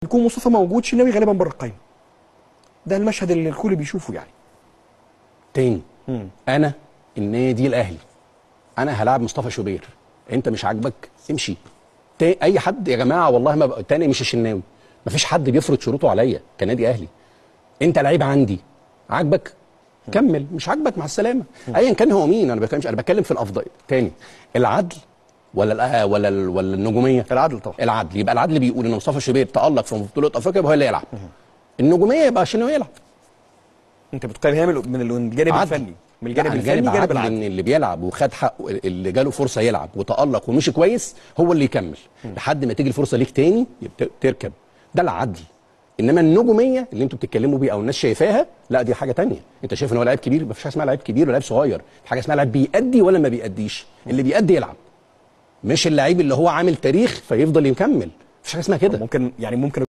يكون مصطفى موجود شناوي غالبا بره القايمه. ده المشهد اللي الكل بيشوفه يعني. تاني انا النادي الاهلي انا هلاعب مصطفى شوبير، انت مش عاجبك امشي. اي حد يا جماعه والله ما تاني مش الشناوي، مفيش حد بيفرض شروطه عليا كنادي اهلي. انت لعيب عندي عاجبك كمل، مش عاجبك مع السلامه. ايا كان هو مين، انا بتكلم في الافضل. تاني العدل ولا النجوميه؟ العدل طبعا. العدل. يبقى العدل بيقول ان مصطفى شوبير تالق في بطوله افريقيا يبقى هو اللي يلعب. النجوميه يبقى الشناوي يلعب. انت بتقيم هي من الجانب الفني، من الجانب الفني جانب العدل. ان اللي بيلعب وخد حقه، اللي جاله فرصه يلعب وتالق ومشي كويس هو اللي يكمل لحد ما تيجي الفرصه ليك تاني تركب. ده العدل. انما النجوميه اللي انتوا بتتكلموا بيه او الناس شايفاها، لا دي حاجه تانية. انت شايف ان هو لاعب كبير، مفيش حاجه اسمها لاعب كبير ولاعب صغير، في حاجه اسمها لاعب بيأدي ولا ما بيأديش. اللي بيأدي يلعب، مش اللعيب اللي هو عامل تاريخ فيفضل يكمل. مفيش حاجه اسمها كده. ممكن